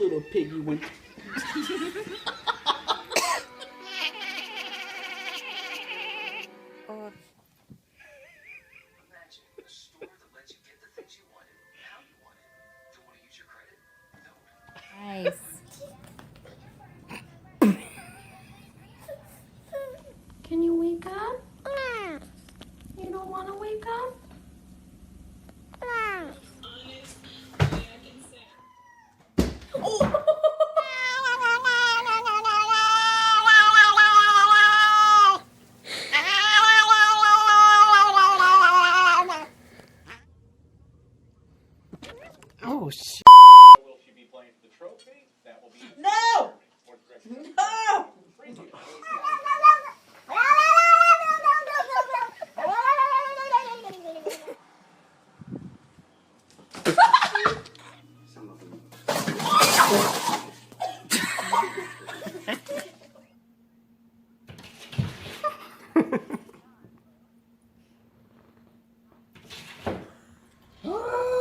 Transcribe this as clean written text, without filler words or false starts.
little piggy one. Oh. Imagine a store that lets you get the things you wanted, how you wanted. Don't want to use your credit? Don't. Nice. Can you wake up? You don't want to wake up? Oh, shit. Will she be playing for the trophy? That will be No! No! Some of them. Oh,